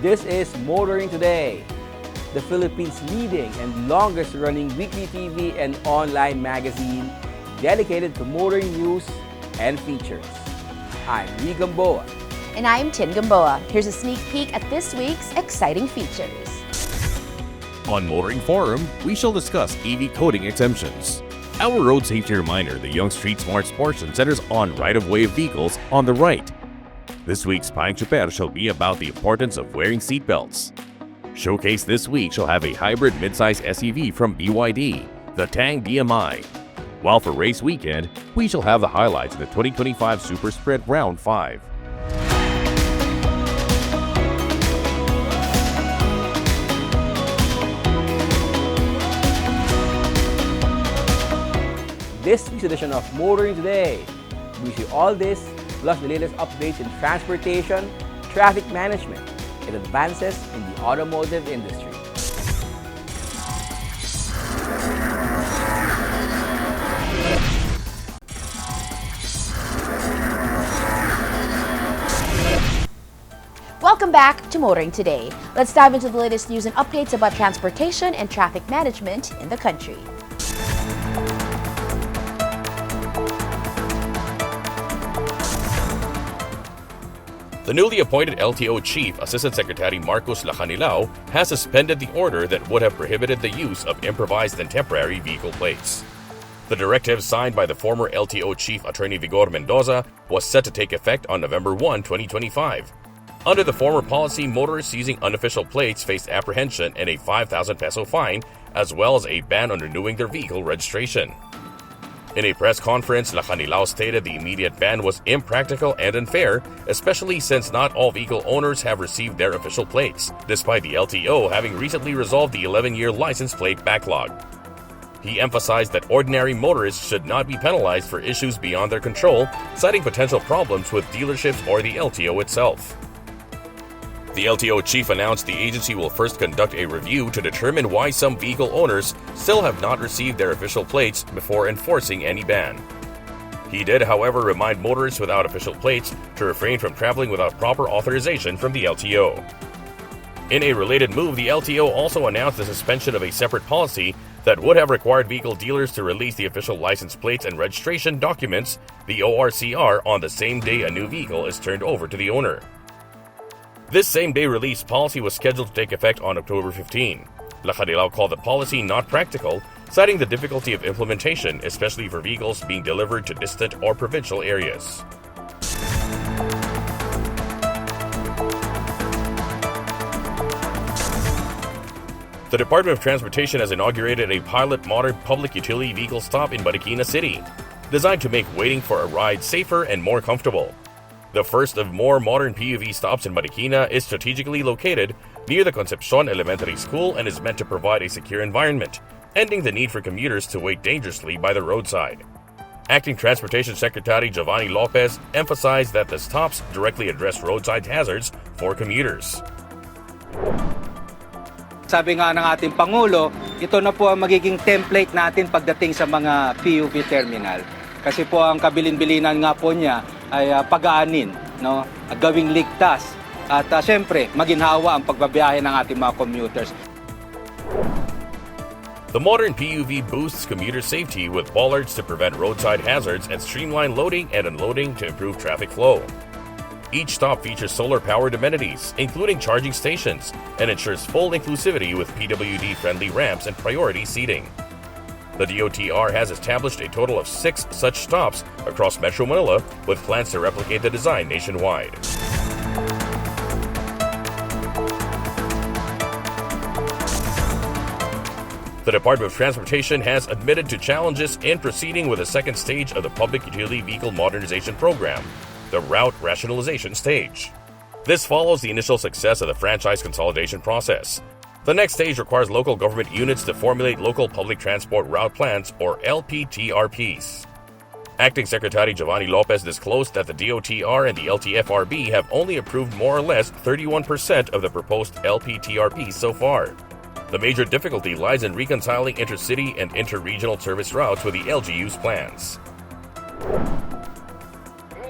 This is Motoring Today, the Philippines' leading and longest-running weekly TV and online magazine dedicated to motoring news and features. I'm Lee Gamboa. And I'm Tin Gamboa. Here's a sneak peek at this week's exciting features. On Motoring Forum, we shall discuss EV coding exemptions. Our road safety reminder, the Young Street Smarts portion, centers on right-of-way vehicles on the right. This week's Paying Chuper shall be about the importance of wearing seatbelts. Showcase this week shall have a hybrid midsize SUV from BYD, the Tang DMI. While for race weekend, we shall have the highlights in the 2025 Super Spread Round 5. This week's edition of Motoring Today brings you all this, plus the latest updates in transportation, traffic management, and advances in the automotive industry. Welcome back to Motoring Today. Let's dive into the latest news and updates about transportation and traffic management in the country. The newly appointed LTO Chief, Assistant Secretary Marcos Lacanilao, has suspended the order that would have prohibited the use of improvised and temporary vehicle plates. The directive, signed by the former LTO Chief Attorney Vigor Mendoza, was set to take effect on November 1, 2025. Under the former policy, motorists using unofficial plates faced apprehension and a 5,000 peso fine, as well as a ban on renewing their vehicle registration. In a press conference, Lacanilao stated the immediate ban was impractical and unfair, especially since not all vehicle owners have received their official plates, despite the LTO having recently resolved the 11-year license plate backlog. He emphasized that ordinary motorists should not be penalized for issues beyond their control, citing potential problems with dealerships or the LTO itself. The LTO chief announced the agency will first conduct a review to determine why some vehicle owners still have not received their official plates before enforcing any ban. He did, however, remind motorists without official plates to refrain from traveling without proper authorization from the LTO. In a related move, the LTO also announced the suspension of a separate policy that would have required vehicle dealers to release the official license plates and registration documents, the ORCR, on the same day a new vehicle is turned over to the owner. This same-day release policy was scheduled to take effect on October 15. Lacanilao called the policy not practical, citing the difficulty of implementation, especially for vehicles being delivered to distant or provincial areas. The Department of Transportation has inaugurated a pilot modern public utility vehicle stop in Marikina City, designed to make waiting for a ride safer and more comfortable. The first of more modern PUV stops in Marikina is strategically located near the Concepcion Elementary School and is meant to provide a secure environment, ending the need for commuters to wait dangerously by the roadside. Acting Transportation Secretary Giovanni Lopez emphasized that the stops directly address roadside hazards for commuters. Sabi nga ng ating Pangulo, ito na po ang magiging template natin pagdating sa mga PUV terminal. Kasi po ang kabilin-bilinan nga po niya ay pag-aanin, no? Gawing ligtas at siyempre maginhawa ang pagbabiyahe ng ating mga commuters. The modern PUV boosts commuter safety with bollards to prevent roadside hazards and streamline loading and unloading to improve traffic flow. Each stop features solar-powered amenities, including charging stations, and ensures full inclusivity with PWD-friendly ramps and priority seating. The DOTR has established a total of 6 such stops across Metro Manila, with plans to replicate the design nationwide. The Department of Transportation has admitted to challenges in proceeding with the second stage of the Public Utility Vehicle Modernization Program, the Route Rationalization Stage. This follows the initial success of the franchise consolidation process. The next stage requires local government units to formulate local public transport route plans, or LPTRPs. Acting Secretary Giovanni Lopez disclosed that the DOTR and the LTFRB have only approved more or less 31% of the proposed LPTRPs so far. The major difficulty lies in reconciling intercity and interregional service routes with the LGU's plans.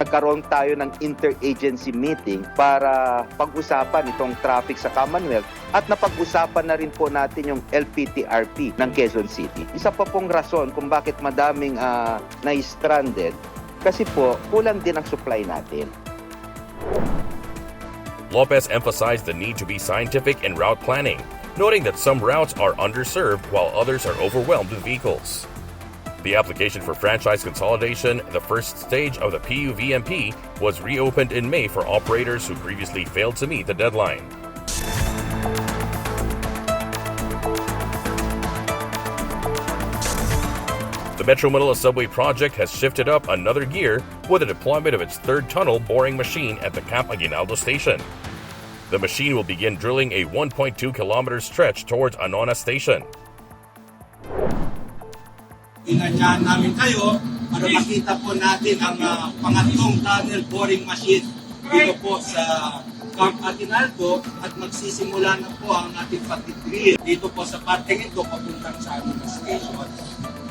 Nagkaroon tayo ng interagency meeting para pag-usapan itong traffic sa Commonwealth at napag-usapan na rin po natin yung LPTRP ng Quezon City. Isa pa pong rason kung bakit madaming na-stranded kasi po kulang din ang supply natin. Lopez emphasized the need to be scientific in route planning, noting that some routes are underserved while others are overwhelmed with vehicles. The application for franchise consolidation, the first stage of the PUVMP, was reopened in May for operators who previously failed to meet the deadline. The Metro Manila Subway project has shifted up another gear with the deployment of its third tunnel boring machine at the Camp Aguinaldo station. The machine will begin drilling a 1.2-kilometer stretch towards Anona Station. Inadyahan namin kayo para makita po natin ang pangatlong tunnel boring machine dito po sa Camp Aguinaldo at magsisimula na po ang ating pag-drill dito po sa parteng ito papuntang sa Anona Station.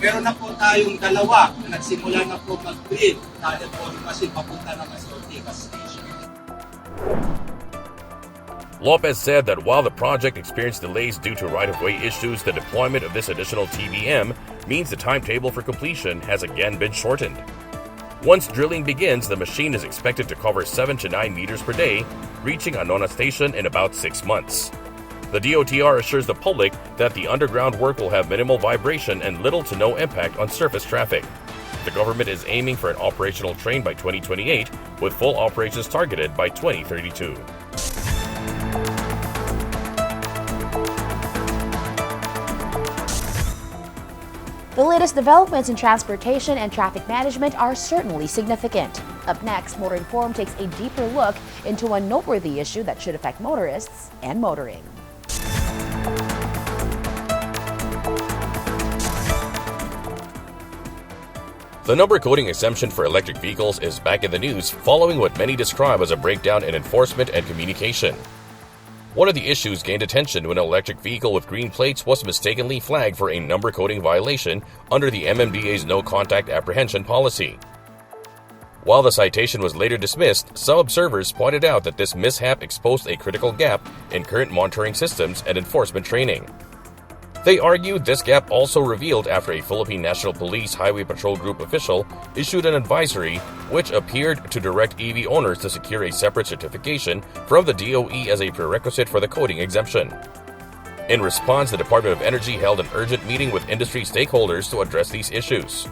Meron na po tayong dalawa na nagsimula na po mag-drill tunnel boring machine papunta naman sa Ortigas Station. Lopez said that while the project experienced delays due to right-of-way issues, the deployment of this additional TBM means the timetable for completion has again been shortened. Once drilling begins, the machine is expected to cover 7 to 9 meters per day, reaching Anona Station in about 6 months. The DOTR assures the public that the underground work will have minimal vibration and little to no impact on surface traffic. The government is aiming for an operational train by 2028, with full operations targeted by 2032. The latest developments in transportation and traffic management are certainly significant. Up next, Motor Informed takes a deeper look into one noteworthy issue that should affect motorists and motoring. The number coding exemption for electric vehicles is back in the news following what many describe as a breakdown in enforcement and communication. One of the issues gained attention when an electric vehicle with green plates was mistakenly flagged for a number coding violation under the MMDA's no contact apprehension policy. While the citation was later dismissed, some observers pointed out that this mishap exposed a critical gap in current monitoring systems and enforcement training. They argued this gap also revealed after a Philippine National Police Highway Patrol Group official issued an advisory which appeared to direct EV owners to secure a separate certification from the DOE as a prerequisite for the coding exemption. In response, the Department of Energy held an urgent meeting with industry stakeholders to address these issues.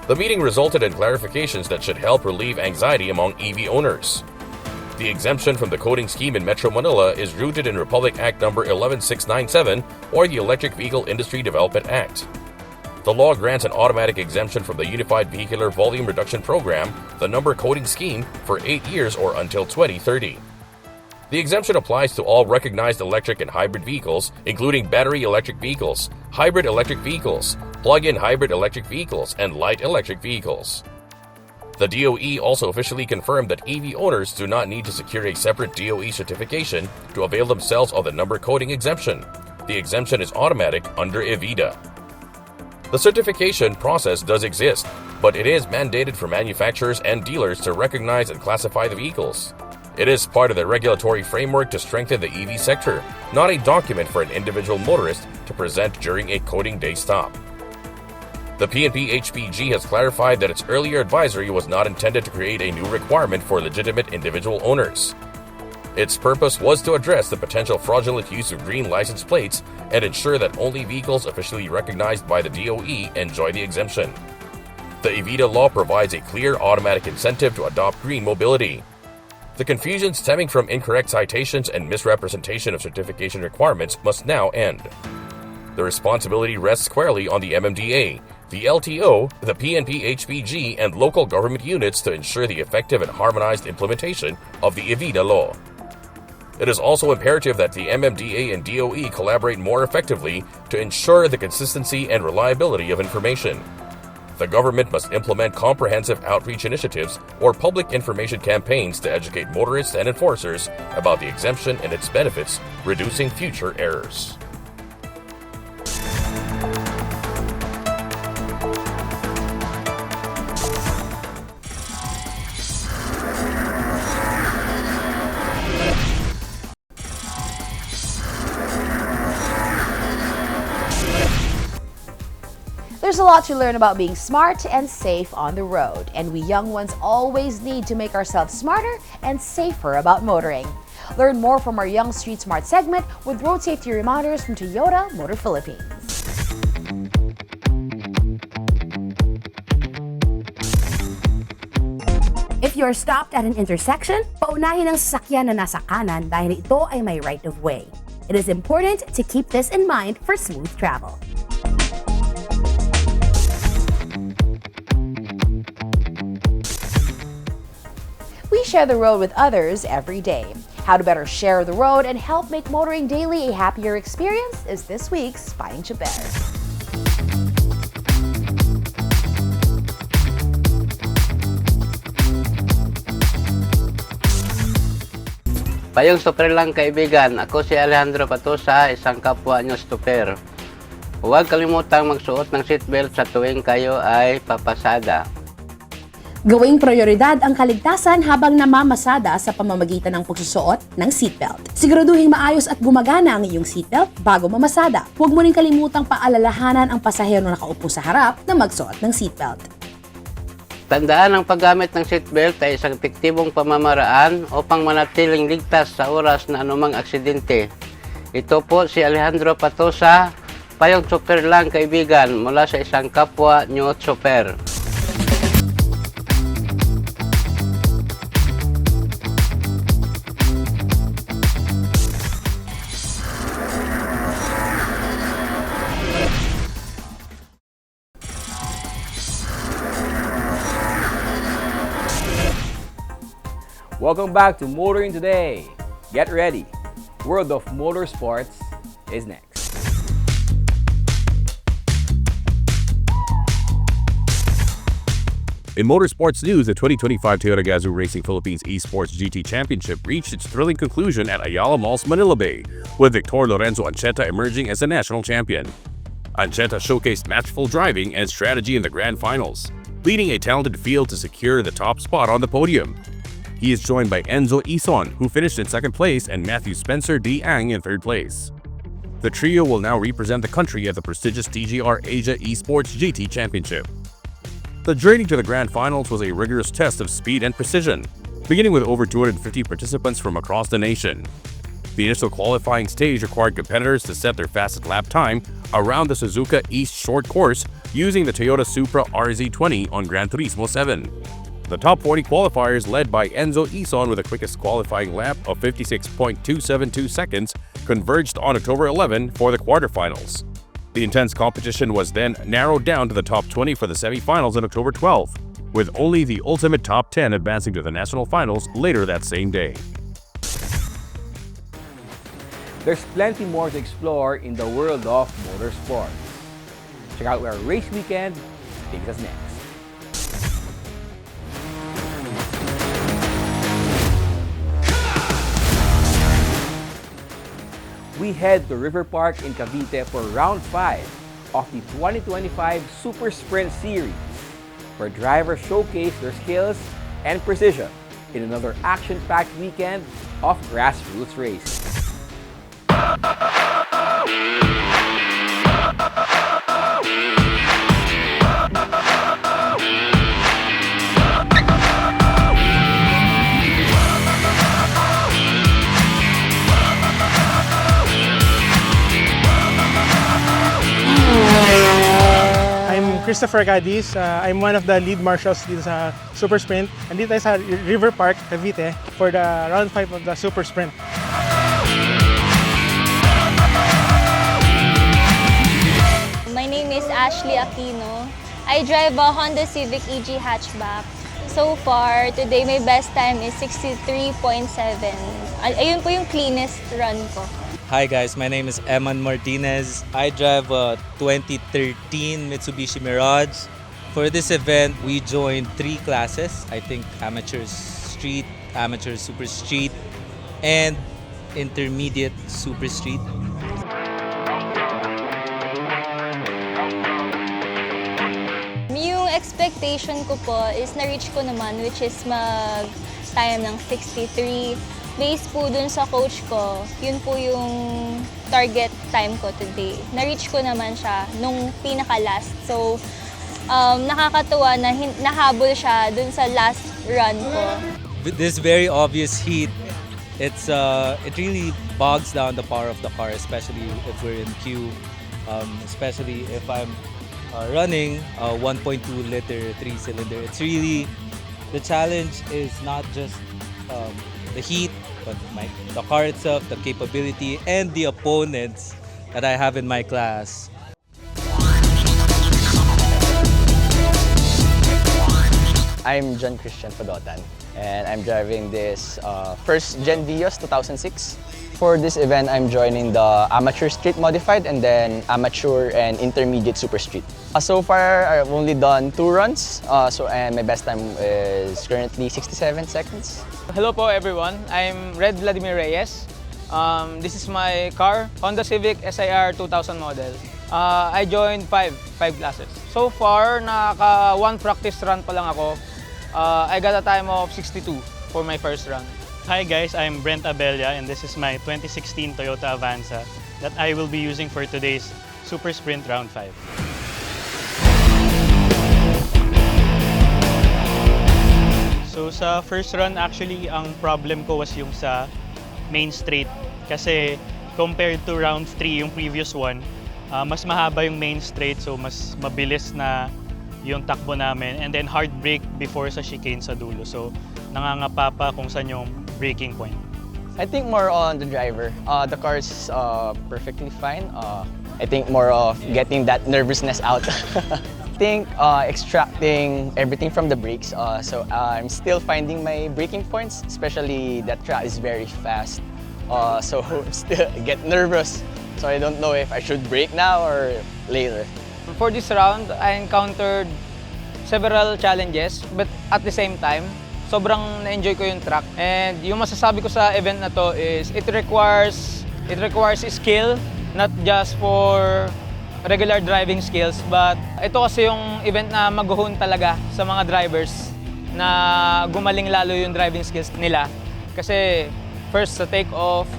The meeting resulted in clarifications that should help relieve anxiety among EV owners. The exemption from the coding scheme in Metro Manila is rooted in Republic Act No. 11697 or the Electric Vehicle Industry Development Act. The law grants an automatic exemption from the Unified Vehicular Volume Reduction Program, the number coding scheme, for 8 years or until 2030. The exemption applies to all recognized electric and hybrid vehicles, including battery electric vehicles, hybrid electric vehicles, plug-in hybrid electric vehicles, and light electric vehicles. The DOE also officially confirmed that EV owners do not need to secure a separate DOE certification to avail themselves of the number coding exemption. The exemption is automatic under EVIDA. The certification process does exist, but it is mandated for manufacturers and dealers to recognize and classify the vehicles. It is part of the regulatory framework to strengthen the EV sector, not a document for an individual motorist to present during a coding day stop. The PNP-HPG has clarified that its earlier advisory was not intended to create a new requirement for legitimate individual owners. Its purpose was to address the potential fraudulent use of green license plates and ensure that only vehicles officially recognized by the DOE enjoy the exemption. The EVIDA law provides a clear automatic incentive to adopt green mobility. The confusion stemming from incorrect citations and misrepresentation of certification requirements must now end. The responsibility rests squarely on the MMDA, the LTO, the PNP-HPG, and local government units to ensure the effective and harmonized implementation of the EVIDA law. It is also imperative that the MMDA and DOE collaborate more effectively to ensure the consistency and reliability of information. The government must implement comprehensive outreach initiatives or public information campaigns to educate motorists and enforcers about the exemption and its benefits, reducing future errors. There's a lot to learn about being smart and safe on the road, and we young ones always need to make ourselves smarter and safer about motoring. Learn more from our Young Street Smart segment with road safety reminders from Toyota Motor Philippines. If you're stopped at an intersection, paunahin ang sasakyan na nasa kanan dahil ito ay may right-of-way. It is important to keep this in mind for smooth travel. We share the road with others every day. How to better share the road and help make motoring daily a happier experience is this week's Payong Chuper. Payong super lang kaibigan, ako si Alejandro Patosa, isang kapwa nyo stuper. Huwag kalimutang magsuot ng seatbelt sa tuwing kayo ay papasada. Gawing prioridad ang kaligtasan habang namamasada sa pamamagitan ng pagsusuot ng seatbelt. Siguraduhin maayos at gumagana ang iyong seatbelt bago mamasada. Huwag mo rin kalimutang paalalahanan ang pasahero na nakaupo sa harap na magsuot ng seatbelt. Tandaan ang paggamit ng seatbelt ay isang epektibong pamamaraan upang manatiling ligtas sa oras na anumang aksidente. Ito po si Alejandro Patosa, Payong Super lang kaibigan mula sa isang kapwa nyo super. Welcome back to Motoring Today. Get ready. World of Motorsports is next. In motorsports news, the 2025 Toyota Gazoo Racing Philippines Esports GT Championship reached its thrilling conclusion at Ayala Malls, Manila Bay, with Victor Lorenzo Ancheta emerging as the national champion. Ancheta showcased matchful driving and strategy in the grand finals, leading a talented field to secure the top spot on the podium. He is joined by Enzo Ison, who finished in second place, and Matthew Spencer D. Ang in third place. The trio will now represent the country at the prestigious TGR Asia Esports GT Championship. The journey to the grand finals was a rigorous test of speed and precision, beginning with over 250 participants from across the nation. The initial qualifying stage required competitors to set their fastest lap time around the Suzuka East Short Course using the Toyota Supra RZ20 on Gran Turismo 7. The top 40 qualifiers, led by Enzo Ison with the quickest qualifying lap of 56.272 seconds, converged on October 11 for the quarterfinals. The intense competition was then narrowed down to the top 20 for the semifinals on October 12, with only the ultimate top 10 advancing to the national finals later that same day. There's plenty more to explore in the world of motorsports. Check out where Race Weekend takes us next. We head to River Park in Cavite for round 5 of the 2025 Super Sprint Series, where drivers showcase their skills and precision in another action-packed weekend of grassroots racing. Christopher Cadiz. I'm one of the lead marshals dito sa Super Sprint. Andito tayo sa River Park, Cavite for the round 5 of the Super Sprint. My name is Ashley Aquino. I drive a Honda Civic EG hatchback. So far, today my best time is 63.7. Ayun po yung cleanest run ko. Hi guys, my name is Eman Martinez. I drive a 2013 Mitsubishi Mirage. For this event, we joined 3 classes. I think amateur street, amateur super street, and intermediate super street. Yung expectation ko po is na-reach ko naman, which is mag-time ng 63. based po dun sa coach ko, yun po yung target time ko today. Na-reach ko naman siya nung pinaka-last. So, nakakatuwa na nahabol siya dun sa last run ko. With this very obvious heat, it really bogs down the power of the car, especially if we're in queue, especially if I'm running a 1.2 liter 3-cylinder. It's really, the challenge is not just the heat, but the car itself, the capability, and the opponents that I have in my class. I'm John Christian Padotan, and I'm driving this first Gen Vios 2006. For this event, I'm joining the Amateur Street Modified and then Amateur and Intermediate Super Street. So far, I've only done 2 runs, and my best time is currently 67 seconds. Hello po everyone, I'm Red Vladimir Reyes. This is my car, Honda Civic SIR 2000 model. I joined 5 classes. So far, naka 1 practice run pa lang ako. I got a time of 62 for my first run. Hi guys, I'm Brent Abella and this is my 2016 Toyota Avanza that I will be using for today's Super Sprint Round 5. So sa first run, actually, ang problem ko was yung sa main straight. Kasi compared to round 3, yung previous one, mas mahaba yung main straight, so mas mabilis na yung takbo namin. And then hard brake before sa chicane sa dulo. So nangangapa pa kung saan yung braking point. I think more on the driver. The car is perfectly fine. I think more of getting that nervousness out. I think extracting everything from the brakes. So I'm still finding my braking points, especially that track is very fast. So still get nervous. So I don't know if I should brake now or later. For this round, I encountered several challenges, but at the same time, sobrang na-enjoy ko yung track. And yung masasabi ko sa event na to is it requires skill, not just for regular driving skills, but ito kasi yung event na mag-hone talaga sa mga drivers na gumaling lalo yung driving skills nila. Kasi first sa take-off,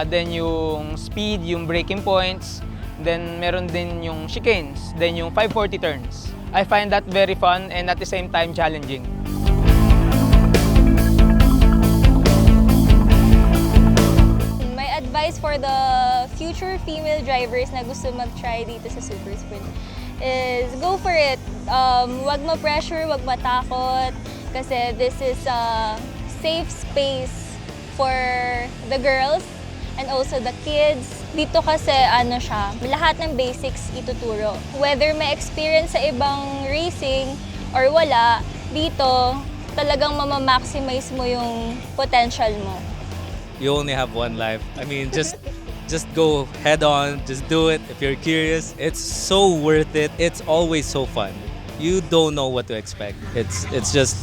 then yung speed, yung braking points, then meron din yung chicanes, then yung 540 turns. I find that very fun and at the same time challenging. Advice for the future female drivers na gusto mag-try dito sa Super Sprint is go for it. Wag ma-pressure, wag matakot kasi this is a safe space for the girls and also the kids. Dito kasi ano siya, lahat ng basics ituturo. Whether may experience sa ibang racing or wala, dito talagang mama-maximize mo yung potential mo. You only have one life. I mean, just go head on, just do it. If you're curious, it's so worth it. It's always so fun. You don't know what to expect. It's just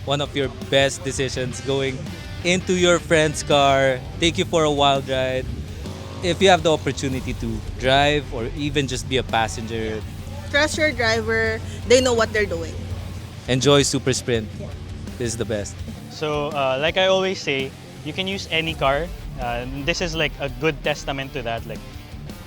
one of your best decisions, going into your friend's car, take you for a wild ride. If you have the opportunity to drive or even just be a passenger, trust your driver. They know what they're doing. Enjoy Super Sprint. This is the best. So like I always say, you can use any car. This is like a good testament to that. Like,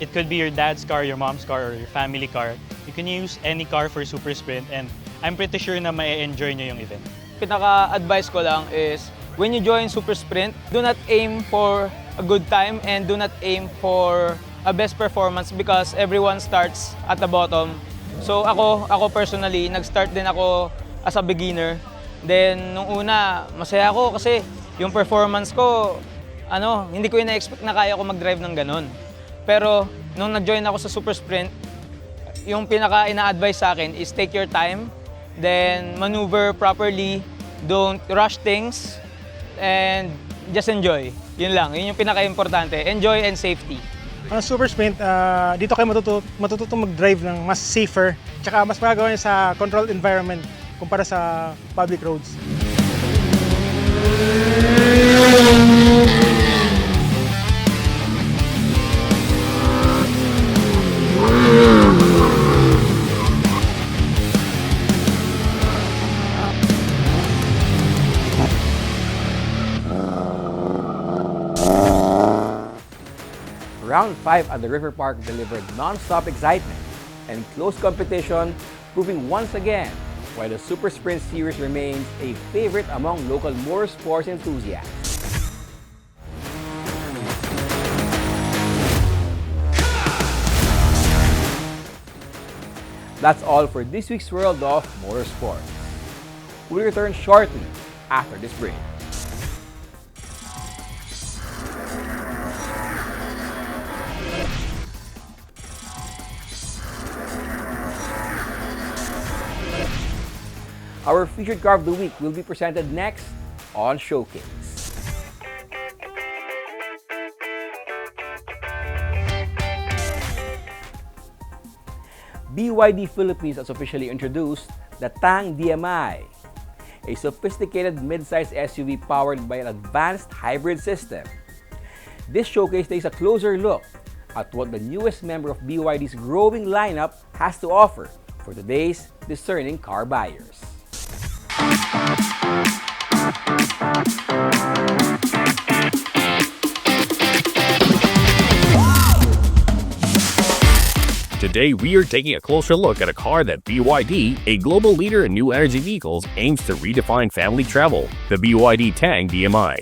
it could be your dad's car, your mom's car, or your family car. You can use any car for Super Sprint and I'm pretty sure na ma-enjoy nyo yung event. Pinaka-advice ko lang is, when you join Super Sprint, do not aim for a good time and do not aim for a best performance because everyone starts at the bottom. So ako personally, nag-start din ako as a beginner. Then, nung una, masaya ako kasi yung performance ko, hindi ko ina-expect na kaya ko mag-drive ng ganun. Pero nung nag-join ako sa Super Sprint, yung pinaka-ina-advise sa akin is take your time, then maneuver properly, don't rush things, and just enjoy. Yun lang, yun yung pinaka-importante. Enjoy and safety. Ang Super Sprint, dito kayo matututong mag-drive ng mas safer, tsaka mas magagawa niya sa controlled environment kumpara sa public roads. Round 5 at the River Park delivered non-stop excitement and close competition, proving once again why the Super Sprint Series remains a favorite among local motorsports enthusiasts. That's all for this week's World of Motorsports. We'll return shortly after this break. Our featured car of the week will be presented next on Showcase. BYD Philippines has officially introduced the Tang DMI, a sophisticated mid-size SUV powered by an advanced hybrid system. This showcase takes a closer look at what the newest member of BYD's growing lineup has to offer for today's discerning car buyers. Today, we are taking a closer look at a car that BYD, a global leader in new energy vehicles, aims to redefine family travel, the BYD Tang DMI.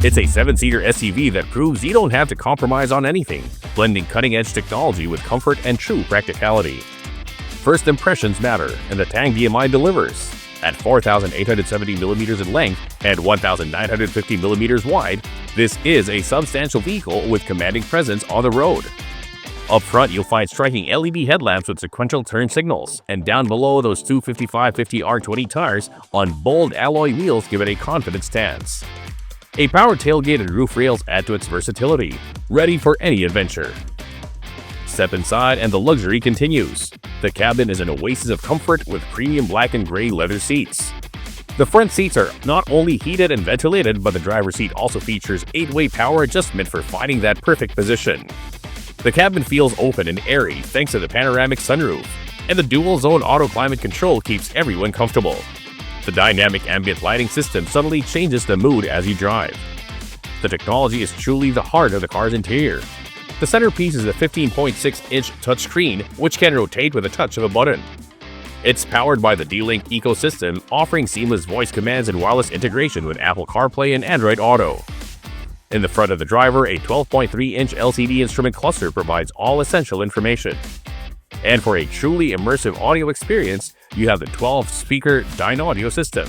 It's a 7-seater SUV that proves you don't have to compromise on anything, blending cutting-edge technology with comfort and true practicality. First impressions matter, and the Tang DMI delivers. At 4,870mm in length and 1,950mm wide, this is a substantial vehicle with commanding presence on the road. Up front, you'll find striking LED headlamps with sequential turn signals, and down below, those two 55/50 R20 tires on bold alloy wheels give it a confident stance. A power tailgate and roof rails add to its versatility, ready for any adventure. Step inside and the luxury continues. The cabin is an oasis of comfort with premium black and gray leather seats. The front seats are not only heated and ventilated, but the driver's seat also features 8-way power adjustment for finding that perfect position. The cabin feels open and airy thanks to the panoramic sunroof, and the dual-zone auto climate control keeps everyone comfortable. The dynamic ambient lighting system subtly changes the mood as you drive. The technology is truly the heart of the car's interior. The centerpiece is a 15.6-inch touchscreen, which can rotate with a touch of a button. It's powered by the D-Link ecosystem, offering seamless voice commands and wireless integration with Apple CarPlay and Android Auto. In the front of the driver, a 12.3-inch LCD instrument cluster provides all essential information. And for a truly immersive audio experience, you have the 12-speaker Dynaudio system.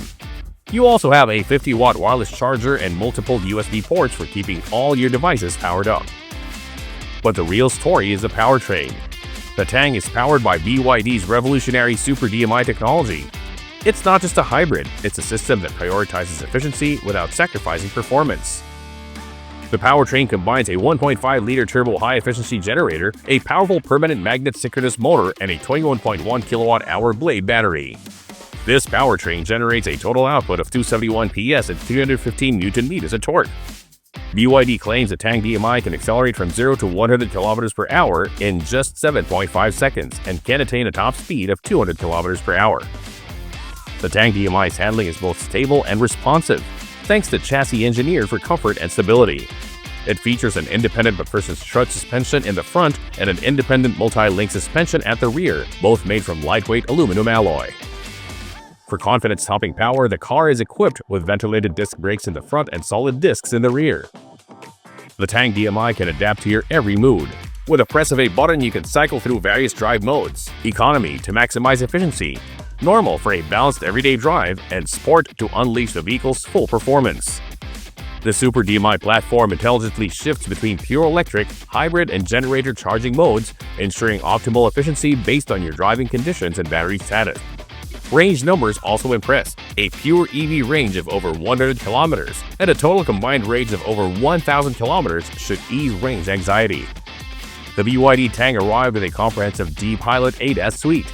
You also have a 50-watt wireless charger and multiple USB ports for keeping all your devices powered up. But the real story is the powertrain. The Tang is powered by BYD's revolutionary Super DMI technology. It's not just a hybrid, it's a system that prioritizes efficiency without sacrificing performance. The powertrain combines a 1.5-liter turbo high-efficiency generator, a powerful permanent magnet synchronous motor, and a 21.1 kilowatt-hour blade battery. This powertrain generates a total output of 271 PS and 315 Nm of torque. BYD claims the Tang DMI can accelerate from 0 to 100 km per hour in just 7.5 seconds and can attain a top speed of 200 km per hour. The Tang DMI's handling is both stable and responsive, thanks to chassis engineered for comfort and stability. It features an independent MacPherson strut suspension in the front and an independent multi-link suspension at the rear, both made from lightweight aluminum alloy. For confidence-topping power, the car is equipped with ventilated disc brakes in the front and solid discs in the rear. The Tang DMI can adapt to your every mood. With a press of a button, you can cycle through various drive modes: economy to maximize efficiency, normal for a balanced everyday drive, and sport to unleash the vehicle's full performance. The Super DMI platform intelligently shifts between pure electric, hybrid, and generator charging modes, ensuring optimal efficiency based on your driving conditions and battery status. Range numbers also impress: a pure EV range of over 100 kilometers and a total combined range of over 1,000 kilometers should ease range anxiety. The BYD Tang arrived with a comprehensive D-Pilot ADAS suite.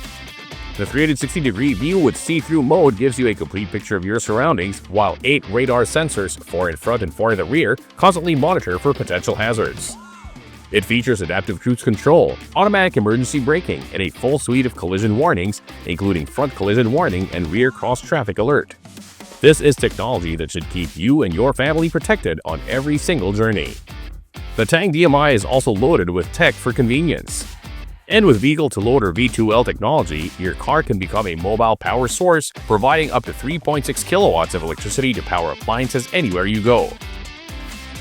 The 360-degree view with see-through mode gives you a complete picture of your surroundings, while 8 radar sensors, 4 in front and 4 in the rear, constantly monitor for potential hazards. It features adaptive cruise control, automatic emergency braking, and a full suite of collision warnings, including front collision warning and rear cross-traffic alert. This is technology that should keep you and your family protected on every single journey. The Tang DMI is also loaded with tech for convenience. And with vehicle-to-loader V2L technology, your car can become a mobile power source, providing up to 3.6 kilowatts of electricity to power appliances anywhere you go.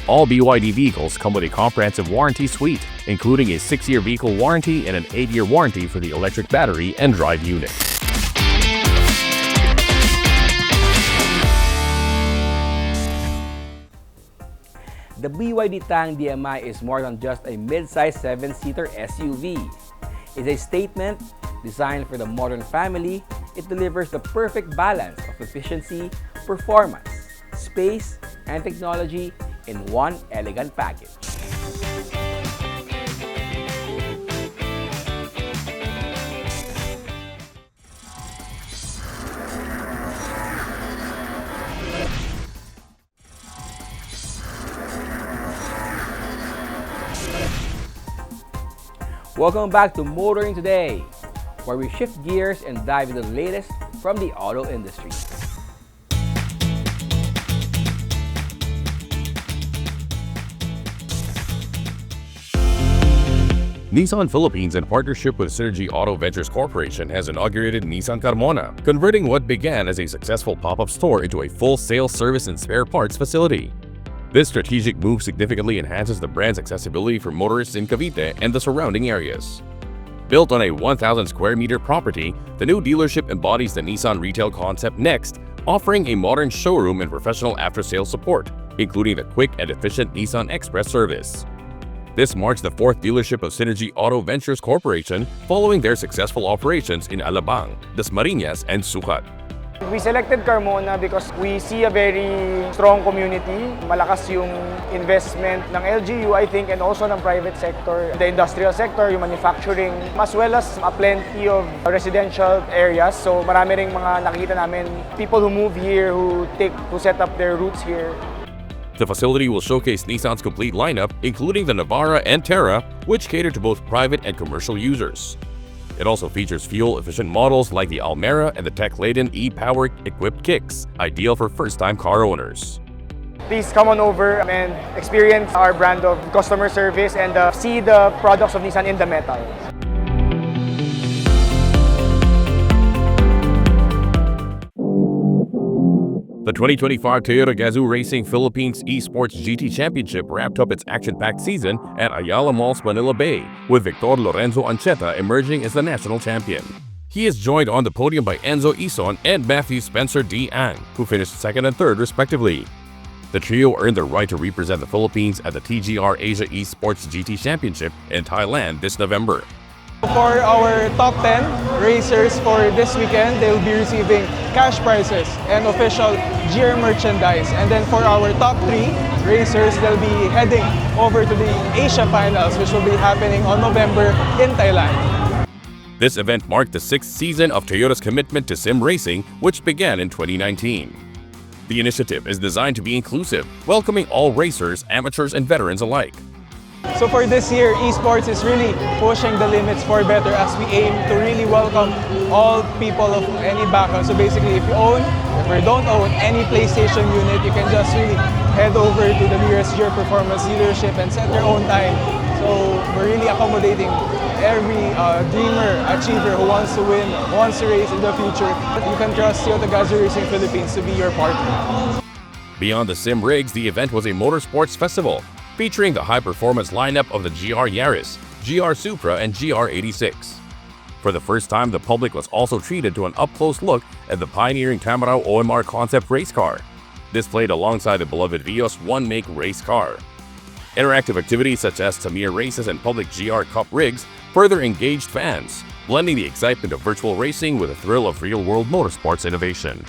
All BYD vehicles come with a comprehensive warranty suite, including a 6-year vehicle warranty and an 8-year warranty for the electric battery and drive unit. The BYD Tang DMI is more than just a mid-size 7-seater SUV. It's a statement designed for the modern family. It delivers the perfect balance of efficiency, performance, space, and technology in one elegant package. Welcome back to Motoring Today, where we shift gears and dive into the latest from the auto industry. Nissan Philippines, in partnership with Synergy Auto Ventures Corporation, has inaugurated Nissan Carmona, converting what began as a successful pop-up store into a full sales, service, and spare parts facility. This strategic move significantly enhances the brand's accessibility for motorists in Cavite and the surrounding areas. Built on a 1,000 square meter property, the new dealership embodies the Nissan retail concept Next, offering a modern showroom and professional after-sales support, including the quick and efficient Nissan Express service. This marks the 4th dealership of Synergy Auto Ventures Corporation following their successful operations in Alabang, Dasmariñas, and Sucat. We selected Carmona because we see a very strong community. Malakas yung investment ng LGU, I think, and also ng private sector, the industrial sector, yung manufacturing, as well as a plenty of residential areas. So marami ring mga nakita namin, people who move here, who set up their roots here. The facility will showcase Nissan's complete lineup, including the Navara and Terra, which cater to both private and commercial users. It also features fuel-efficient models like the Almera and the tech-laden e-Power equipped kicks, ideal for first-time car owners. Please come on over and experience our brand of customer service and see the products of Nissan in the metal. The 2025 Toyota Gazoo Racing Philippines Esports GT Championship wrapped up its action-packed season at Ayala Malls, Manila Bay, with Victor Lorenzo Ancheta emerging as the national champion. He is joined on the podium by Enzo Ison and Matthew Spencer D. Ang, who finished 2nd and 3rd respectively. The trio earned the right to represent the Philippines at the TGR Asia Esports GT Championship in Thailand this November. For our top 10 racers for this weekend, they'll be receiving cash prizes and official GR merchandise. And then for our top 3 racers, they'll be heading over to the Asia Finals, which will be happening on November in Thailand. This event marked the 6th season of Toyota's commitment to sim racing, which began in 2019. The initiative is designed to be inclusive, welcoming all racers, amateurs, and veterans alike. So for this year, esports is really pushing the limits for better as we aim to really welcome all people of any background. So basically, if you don't own any PlayStation unit, you can just really head over to the nearest Gear Performance dealership and set your own time. So we're really accommodating every dreamer, achiever who wants to win, wants to race in the future. You can trust Toyota Gazoo Racing Philippines to be your partner. Beyond the sim rigs, the event was a motorsports festival, featuring the high-performance lineup of the GR Yaris, GR Supra, and GR 86. For the first time, the public was also treated to an up-close look at the pioneering Tamarao OMR concept race car, displayed alongside the beloved Vios one-make race car. Interactive activities such as Tamir races and public GR Cup rigs further engaged fans, blending the excitement of virtual racing with the thrill of real-world motorsports innovation.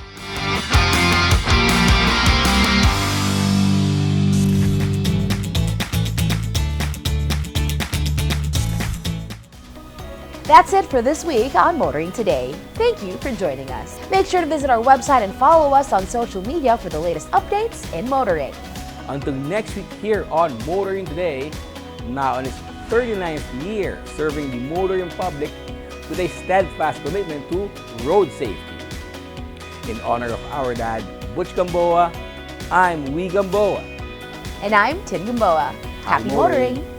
That's it for this week on Motoring Today. Thank you for joining us. Make sure to visit our website and follow us on social media for the latest updates in motoring. Until next week here on Motoring Today, now on its 39th year serving the motoring public with a steadfast commitment to road safety. In honor of our dad, Butch Gamboa, I'm Wee Gamboa. And I'm Tin Gamboa. Happy motoring!